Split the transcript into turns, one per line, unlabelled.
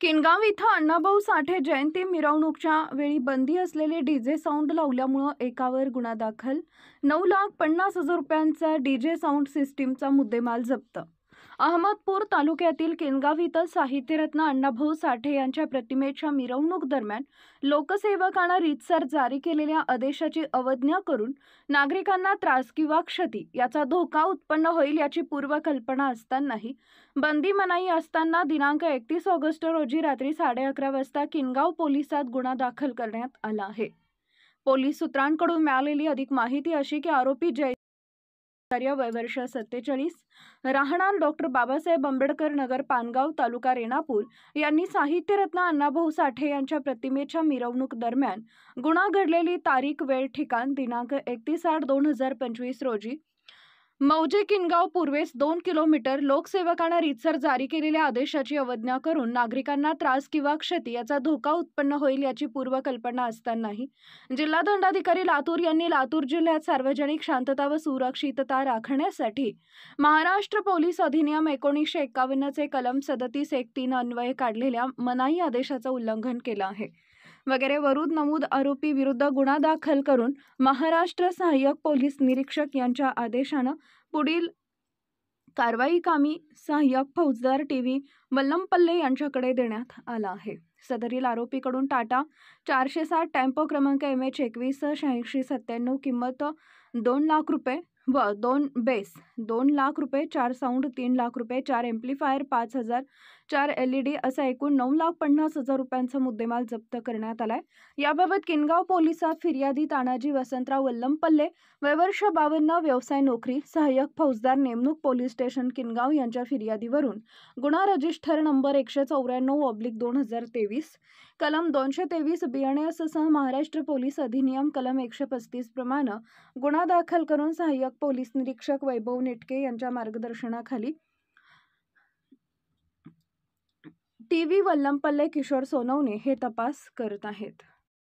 किनगाव इथं अण्णाभाऊ साठे जयंती मिरवणूकच्या वेळी बंदी असलेले डीजे साऊंड लावल्यामुळे एकावर गुन्हा दाखल। 9,50,000 रुपयांचा डीजे साऊंड सिस्टीमचा मुद्देमाल जप्त। अहमदपूर तालुक्यातील किनगाव इथं साहित्यरत्न अण्णाभाऊ साठे यांच्या प्रतिमेच्या मिरवणूक दरम्यान लोकसेवकांना रीतसर जारी केलेल्या आदेशाची अवज्ञा करून नागरिकांना त्रास किंवा क्षती याचा धोका उत्पन्न होईल याची पूर्वकल्पना असतानाही बंदी मनाई असताना दिनांक 31 ऑगस्ट रोजी रात्री 11:30 वाजता किनगाव पोलिसात गुन्हा दाखल करण्यात आला आहे। पोलीस सूत्रांकडून मिळालेली अधिक माहिती अशी की आरोपी वय वर्ष 47, राहणार डॉक्टर बाबासाहेब आंबेडकर नगर, पानगाव, तालुका रेणापूर यांनी साहित्यरत्न अण्णाभाऊ साठे यांच्या प्रतिमेच्या मिरवणूक दरम्यान गुन्हा घडलेली तारीख, वेळ, ठिकाण दिनांक 31/8/2025 रोजी मौजे किनगाव पूर्वेस 2 किलोमीटर लोकसेवकांना रीतसर जारी केलेल्या आदेशाची अवज्ञा करून नागरिकांना त्रास किंवा क्षती याचा धोका उत्पन्न होईल याची पूर्वकल्पना असतानाही जिल्हा दंडाधिकारी लातूर यांनी लातूर जिल्ह्यात सार्वजनिक शांतता व सुरक्षितता राखण्यासाठी महाराष्ट्र पोलीस अधिनियम 1951 चे कलम 37(1)(3) अन्वये काढलेल्या मनाई आदेशाचं उल्लंघन केलं आहे वगैरे वरून नमूद आरोपी विरुद्ध गुन्हा दाखल करून महाराष्ट्र सहाय्यक पोलीस निरीक्षक यांच्या आदेशानं पुढील कारवाई कामी सहाय्यक फौजदार टीव्ही वल्लमपल्ले यांच्याकडे देण्यात आला आहे। सदरील आरोपीकडून टाटा 460 टेम्पो क्रमांक MH218697 किंमत 2 लाख रुपये व 2 बेस 2 लाख रुपये, 4 साऊंड 3 लाख रुपये, 4 एम्प्लीफायर 5,000, 4 LED असा एकूण 9,50,000 रुपयांचा मुद्देमाल जप्त करण्यात आलाय। याबाबत किनगाव पोलिसात फिर्यादी तानाजी वसंतराव वल्लमपल्ले, वय वर्ष 52, व्यवसाय नोकरी, सहाय्यक फौजदार नेमणूक, पोलीस स्टेशन किनगाव यांच्या फिर्यादीवरून गुन्हा रजिस्टर नंबर 194/2023 कलम 223 BNS सह महाराष्ट्र पोलीस अधिनियम कलम 135 प्रमाणे गुन्हा दाखल करून सहाय्यक पोलीस निरीक्षक वैभव नेटके यांच्या मार्गदर्शनाखाली टीव्ही वल्लमपल्ले किशोर सोनवणे हे तपास करत आहेत।